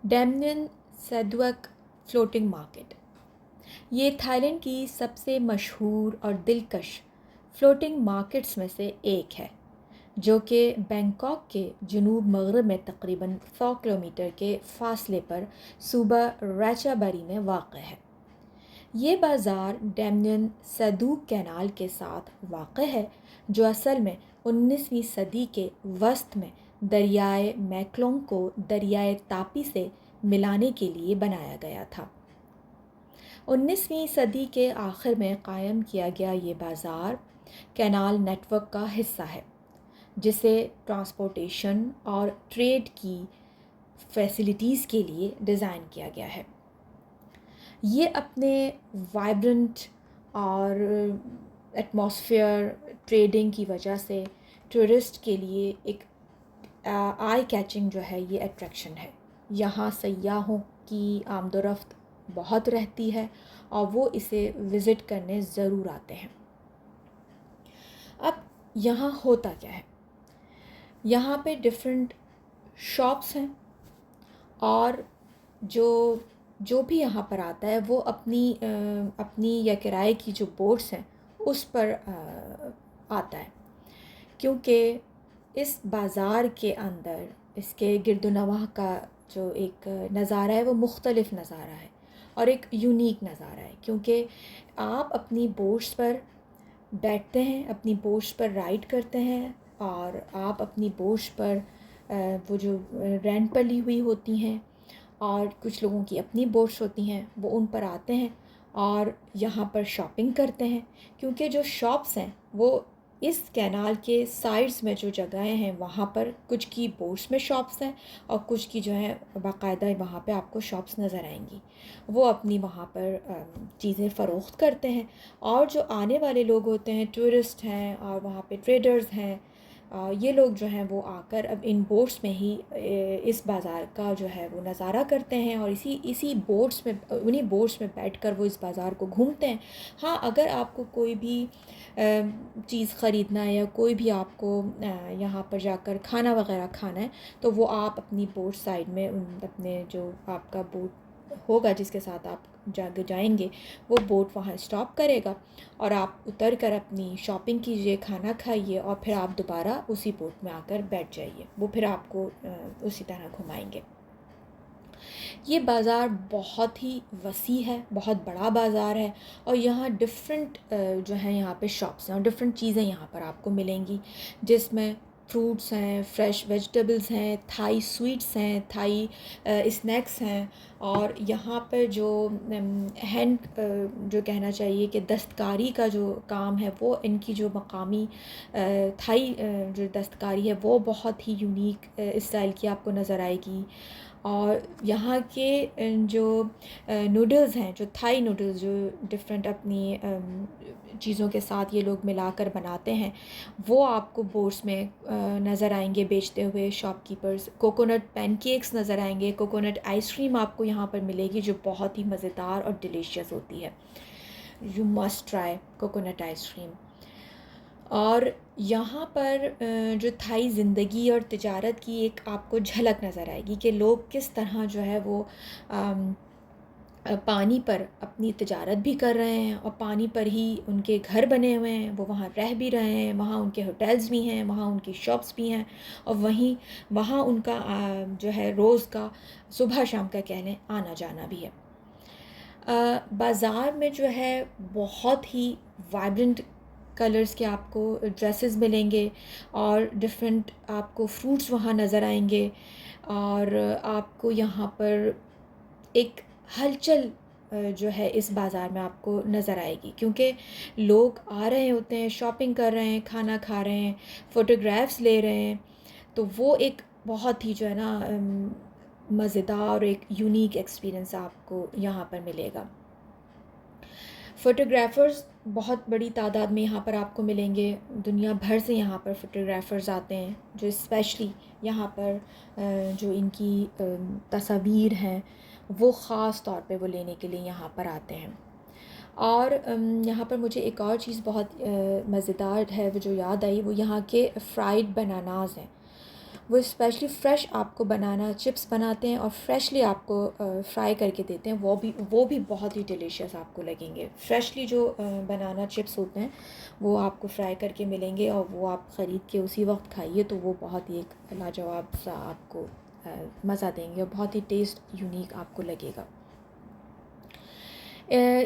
डैमनियन सेडवक floating market ये Thailand की सबसे मशहूर और दिलकश फ्लोटिंग मार्केट्स में से एक है, जो कि बैंकॉक के जनूब मगरब में तकरीबन 100 किलोमीटर के फासले पर सूबा रैचाबरी में वाक़ है। ये बाज़ार डैमनियन सदूक कैनाल के साथ वाक़ है, जो असल में 19वीं सदी के वस्त में दरियाए मैक्लोंग को दरियाए तापी से मिलाने के लिए बनाया गया था। 19वीं सदी के आखिर में कायम किया गया ये बाज़ार कैनाल नेटवर्क का हिस्सा है, जिसे ट्रांसपोर्टेशन और ट्रेड की फैसिलिटीज़ के लिए डिज़ाइन किया गया है। ये अपने वाइब्रेंट और एटमॉस्फेयर ट्रेडिंग की वजह से टूरिस्ट के लिए एक आई कैचिंग जो है ये अट्रैक्शन है। यहाँ सयाहों की आमदोरफ्त बहुत रहती है और वो इसे विज़िट करने ज़रूर आते हैं। अब यहाँ होता क्या है, यहाँ पे डिफरेंट शॉप्स हैं और जो जो भी यहाँ पर आता है वो अपनी या किराए की जो बोट्स हैं उस पर आता है, क्योंकि इस बाज़ार के अंदर इसके गिरदोनवाह का जो एक नज़ारा है वो मुख्तलिफ़ नज़ारा है और एक यूनिक नज़ारा है, क्योंकि आप अपनी बोट्स पर बैठते हैं, अपनी बोट्स पर राइड करते हैं और आप अपनी बोट्स पर वो जो रेंट पर ली हुई होती हैं और कुछ लोगों की अपनी बोट्स होती हैं वो उन पर आते हैं और यहाँ पर शॉपिंग करते हैं, क्योंकि जो शॉप्स हैं वो इस कैनाल के साइड्स में जो जगहें हैं वहाँ पर कुछ की बोट्स में शॉप्स हैं और कुछ की जो है बाकायदा वहाँ पे आपको शॉप्स नज़र आएंगी। वो अपनी वहाँ पर चीज़ें फ़रोख्त करते हैं और जो आने वाले लोग होते हैं टूरिस्ट हैं और वहाँ पे ट्रेडर्स हैं, ये लोग जो हैं वो आकर अब इन बोट्स में ही इस बाज़ार का जो है वो नज़ारा करते हैं और इसी बोट्स में उन्हीं बोट्स में बैठकर वो इस बाज़ार को घूमते हैं। हाँ, अगर आपको कोई भी चीज़ ख़रीदना है या कोई भी आपको यहाँ पर जाकर खाना वगैरह खाना है तो वो आप अपनी बोट साइड में अपने जो आपका बोट होगा जिसके साथ आप जाएंगे वो बोट वहाँ स्टॉप करेगा और आप उतर कर अपनी शॉपिंग कीजिए, खाना खाइए और फिर आप दोबारा उसी बोट में आकर बैठ जाइए। वो फिर आपको उसी तरह घुमाएंगे। ये बाज़ार बहुत ही वसी है, बहुत बड़ा बाज़ार है और यहाँ डिफरेंट जो है यहाँ पे शॉप्स हैं और डिफरेंट चीज़ें यहाँ पर आपको मिलेंगी, जिसमें फ्रूट्स हैं, फ्रेश वेजिटेबल्स हैं, थाई स्वीट्स हैं, थाई स्नैक्स हैं और यहाँ पर जो हैंड जो कहना चाहिए कि दस्तकारी का जो काम है वो इनकी जो मकामी थाई जो दस्तकारी है वो बहुत ही यूनिक स्टाइल की आपको नज़र आएगी। और यहाँ के जो नूडल्स हैं, जो थाई नूडल्स जो डिफरेंट अपनी चीज़ों के साथ ये लोग मिलाकर बनाते हैं वो आपको बोट्स में नज़र आएंगे बेचते हुए शॉपकीपर्स। कोकोनट पैनकेक्स नज़र आएंगे, कोकोनट आइसक्रीम आपको यहाँ पर मिलेगी जो बहुत ही मज़ेदार और डिलीशियस होती है। You must try coconut ice cream. और यहाँ पर जो थाई ज़िंदगी और तिजारत की एक आपको झलक नज़र आएगी कि लोग किस तरह जो है वो पानी पर अपनी तिजारत भी कर रहे हैं और पानी पर ही उनके घर बने हुए हैं, वो वहाँ रह भी रहे हैं, वहाँ उनके होटल्स भी हैं, वहाँ उनकी शॉप्स भी हैं और वहाँ उनका जो है रोज़ का सुबह शाम का कह लें आना जाना भी है। बाज़ार में जो है बहुत ही वाइब्रेंट कलर्स के आपको ड्रेसेस मिलेंगे और डिफरेंट आपको फ्रूट्स वहाँ नज़र आएंगे और आपको यहाँ पर एक हलचल जो है इस बाज़ार में आपको नज़र आएगी, क्योंकि लोग आ रहे होते हैं, शॉपिंग कर रहे हैं, खाना खा रहे हैं, फ़ोटोग्राफ्स ले रहे हैं, तो वो एक बहुत ही जो है ना मज़ेदार एक यूनिक एक्सपीरियंस आपको यहाँ पर मिलेगा। फ़ोटोग्राफ़र्स बहुत बड़ी तादाद में यहाँ पर आपको मिलेंगे, दुनिया भर से यहाँ पर फ़ोटोग्राफ़र्स आते हैं जो स्पेशली यहाँ पर जो इनकी तस्वीर हैं वो ख़ास तौर पे वो लेने के लिए यहाँ पर आते हैं। और यहाँ पर मुझे एक और चीज़ बहुत मज़ेदार है वो जो याद आई, वो यहाँ के फ्राइड बनानास हैं। वो स्पेशली फ़्रेश आपको बनाना चिप्स बनाते हैं और फ्रेशली आपको फ्राई करके देते हैं। वो भी बहुत ही डिलीशियस आपको लगेंगे। फ्रेशली जो बनाना चिप्स होते हैं वो आपको फ्राई करके मिलेंगे और वो आप ख़रीद के उसी वक्त खाइए तो वो बहुत ही एक लाजवाब सा आपको मज़ा देंगे और बहुत ही टेस्ट यूनिक आपको लगेगा।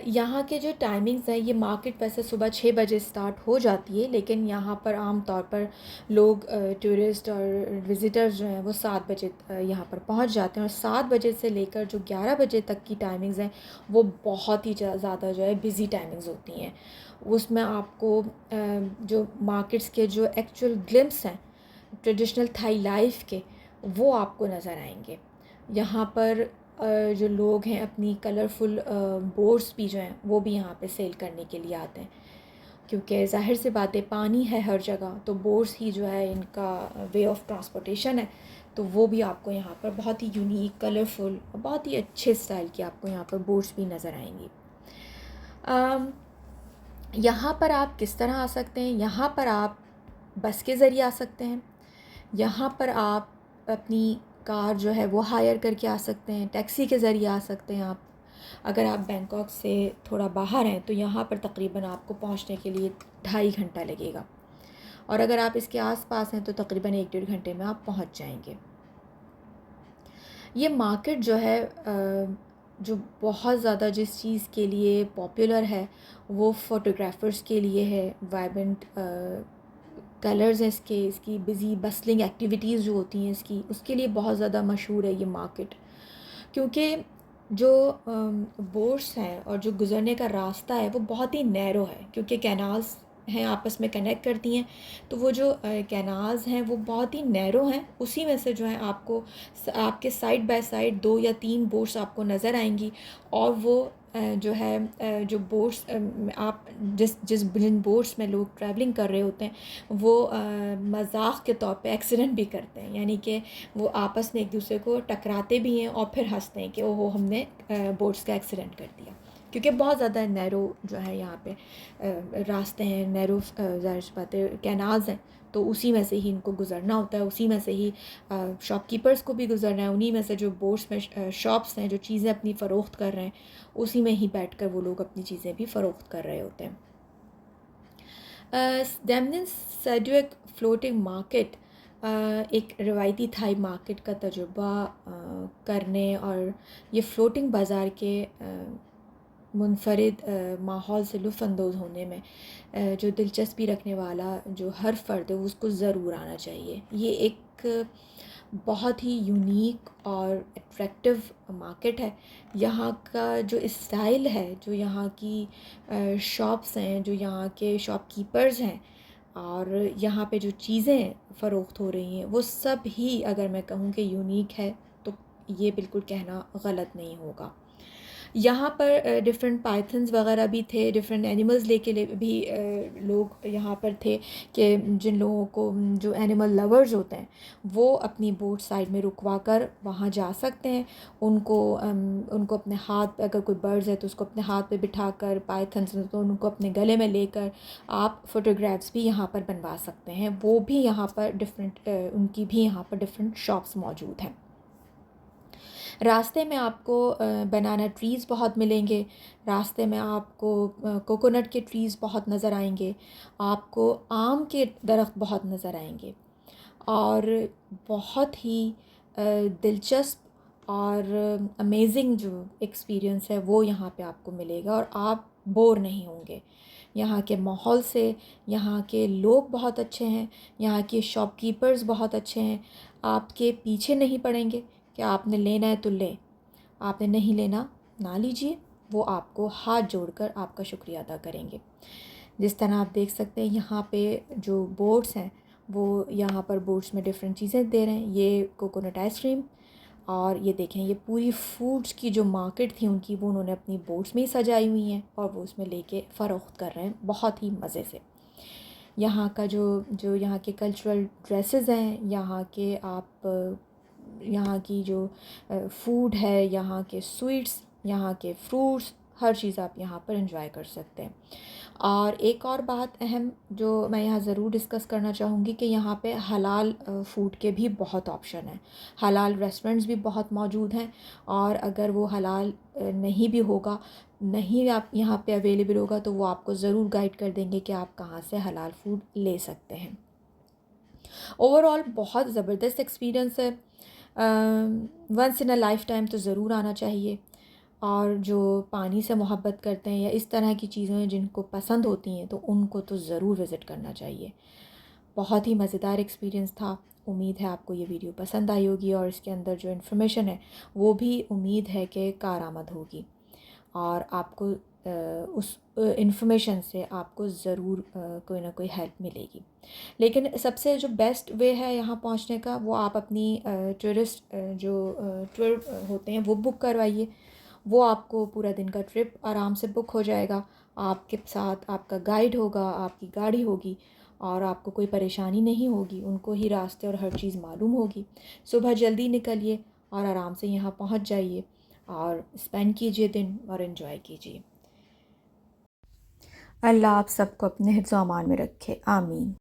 यहाँ के जो टाइमिंग्स हैं, ये मार्केट वैसे सुबह 6 बजे स्टार्ट हो जाती है, लेकिन यहाँ पर आम तौर पर लोग टूरिस्ट और विज़िटर्स जो हैं वो 7 बजे यहाँ पर पहुँच जाते हैं और 7 बजे से लेकर जो 11 बजे तक की टाइमिंग्स हैं वो बहुत ही ज़्यादा जो है बिज़ी टाइमिंग्स होती हैं। उसमें आपको जो मार्केट्स के जो एक्चुअल ग्लिम्स हैं ट्रेडिशनल थाई लाइफ के, वो आपको नज़र आएंगे। यहाँ पर जो लोग हैं अपनी कलरफुल बोट्स भी जो हैं वो भी यहाँ पे सेल करने के लिए आते हैं, क्योंकि ज़ाहिर सी बात है पानी है हर जगह, तो बोट्स ही जो है इनका वे ऑफ ट्रांसपोर्टेशन है। तो वो भी आपको यहाँ पर बहुत ही यूनिक, कलरफुल और बहुत ही अच्छे स्टाइल की आपको यहाँ पर बोट्स भी नज़र आएंगी। यहाँ पर आप किस तरह आ सकते हैं? यहाँ पर आप बस के ज़रिए आ सकते हैं। यहाँ पर आप अपनी कार जो है वो हायर करके आ सकते हैं, टैक्सी के ज़रिए आ सकते हैं आप। अगर आप बैंकॉक से थोड़ा बाहर हैं तो यहाँ पर तकरीबन आपको पहुँचने के लिए 2.5 घंटा लगेगा, और अगर आप इसके आसपास हैं तो तकरीबन 1-1.5 घंटे में आप पहुँच जाएंगे। ये मार्केट जो है जो बहुत ज़्यादा जिस चीज़ के लिए पॉपुलर है वो फ़ोटोग्राफ़र्स के लिए है। वाइब्रेंट कलर्स हैं इसकी बिज़ी बस्लिंग एक्टिविटीज़ जो होती हैं इसकी, उसके लिए बहुत ज़्यादा मशहूर है ये मार्केट। क्योंकि जो बोट्स हैं और जो गुज़रने का रास्ता है वो बहुत ही नैरो है, क्योंकि कैनाल्स हैं आपस में कनेक्ट करती हैं। तो वो जो कैनाल्स हैं वो बहुत ही नैरो हैं, उसी में से जो है आपको आपके साइड बाय साइड 2 या 3 बोट्स आपको नज़र आएंगी। और वो जो है जो बोट्स आप जिन बोट्स में लोग ट्रैवलिंग कर रहे होते हैं वो मजाक के तौर पे एक्सीडेंट भी करते हैं, यानी कि वो आपस में एक दूसरे को टकराते भी हैं और फिर हंसते हैं कि ओहो हमने बोट्स का एक्सीडेंट कर दिया। क्योंकि बहुत ज़्यादा नैरो जो है यहाँ पे रास्ते हैं, नैरो ज़ाहिर सी बात है कैनाल्स हैं, तो उसी में से ही इनको गुज़रना होता है, उसी में से ही शॉपकीपर्स को भी गुज़रना है, उन्हीं में से जो बोट्स में शॉप्स हैं जो चीज़ें अपनी फ़रोख्त कर रहे हैं उसी में ही बैठकर वो लोग अपनी चीज़ें भी फ़रोख्त कर रहे होते हैं। डेमनिन सेड्विक फ्लोटिंग मार्केट एक रवायती थाई मार्केट का तजुर्बा करने और ये फ़्लोटिंग बाज़ार के मुनफरिद माहौल से लुत्फ़अंदोज़ होने में जो दिलचस्पी रखने वाला जो हर फ़र्द है उसको ज़रूर आना चाहिए। ये एक बहुत ही यूनिक और अट्रैक्टिव मार्केट है। यहाँ का जो स्टाइल है, जो यहाँ की शॉप्स हैं, जो यहाँ के शॉपकीपर्स हैं और यहाँ पे जो चीज़ें फ़रोख्त हो रही हैं वो सब ही अगर मैं कहूँ कि यूनिक है तो ये बिल्कुल कहना गलत नहीं होगा। यहाँ पर डिफरेंट पाइथन्स वगैरह भी थे, डिफरेंट एनिमल्स लेके भी लोग यहाँ पर थे कि जिन लोगों को जो एनिमल लवर्स होते हैं वो अपनी बोट साइड में रुकवा कर वहाँ जा सकते हैं। उनको अपने हाथ पे, अगर कोई बर्ड्स है तो उसको अपने हाथ पे बिठा कर, पाइथन्स तो उनको अपने गले में लेकर आप फ़ोटोग्राफ्स भी यहाँ पर बनवा सकते हैं। वो भी यहाँ पर उनकी भी यहाँ पर डिफरेंट शॉप्स मौजूद हैं। रास्ते में आपको बनाना ट्रीज़ बहुत मिलेंगे, रास्ते में आपको कोकोनट के ट्रीज़ बहुत नज़र आएंगे, आपको आम के दरख्त बहुत नज़र आएंगे और बहुत ही दिलचस्प और अमेजिंग जो एक्सपीरियंस है वो यहाँ पे आपको मिलेगा और आप बोर नहीं होंगे। यहाँ के माहौल से, यहाँ के लोग बहुत अच्छे हैं, यहाँ के शॉपकीपर्स बहुत अच्छे हैं, आपके पीछे नहीं पड़ेंगे कि आपने लेना है तो लें, आपने नहीं लेना ना लीजिए, वो आपको हाथ जोड़कर आपका शुक्रिया अदा करेंगे। जिस तरह आप देख सकते हैं यहाँ पे जो बोट्स हैं वो यहाँ पर बोट्स में डिफरेंट चीज़ें दे रहे हैं। ये कोकोनट आइसक्रीम और ये देखें ये पूरी फूड्स की जो मार्केट थी उनकी वो उन्होंने अपनी बोट्स में ही सजाई हुई हैं और वो उसमें लेके फ़रोख्त कर रहे हैं बहुत ही मज़े से। यहाँ का जो यहाँ के कल्चरल ड्रेसेस हैं, यहाँ की जो फूड है, यहाँ के स्वीट्स, यहाँ के फ्रूट्स हर चीज़ आप यहाँ पर एंजॉय कर सकते हैं। और एक और बात अहम जो मैं यहाँ ज़रूर डिस्कस करना चाहूँगी कि यहाँ पे हलाल फ़ूड के भी बहुत ऑप्शन हैं। हलाल रेस्टोरेंट्स भी बहुत मौजूद हैं, और अगर वो हलाल नहीं भी होगा, नहीं आप यहाँ पे अवेलेबल होगा, तो वो आपको ज़रूर गाइड कर देंगे कि आप कहाँ से हलाल फ़ूड ले सकते हैं। ओवरऑल बहुत ज़बरदस्त एक्सपीरियंस है। Once in a lifetime तो ज़रूर आना चाहिए। और जो पानी से मोहब्बत करते हैं या इस तरह की चीज़ें जिनको पसंद होती हैं, तो उनको तो ज़रूर विज़िट करना चाहिए। बहुत ही मज़ेदार एक्सपीरियंस था। उम्मीद है आपको ये वीडियो पसंद आई होगी, और इसके अंदर जो इन्फॉर्मेशन है वो भी उम्मीद है कि कारआमद होगी, और आपको उस इन्फॉर्मेशन से आपको ज़रूर कोई ना कोई हेल्प मिलेगी। लेकिन सबसे जो बेस्ट वे है यहाँ पहुँचने का, वो आप अपनी टूरिस्ट जो टूर होते हैं वो बुक करवाइए। वो आपको पूरा दिन का ट्रिप आराम से बुक हो जाएगा। आपके साथ आपका गाइड होगा, आपकी गाड़ी होगी, और आपको कोई परेशानी नहीं होगी। उनको ही रास्ते और हर चीज़ मालूम होगी। सुबह जल्दी निकलिए और आराम से यहाँ पहुँच जाइए, और स्पेंड कीजिए दिन और इन्जॉय कीजिए। अल्लाह आप सबको अपने हिफ्ज़-ओ-अमान में रखे, आमीन।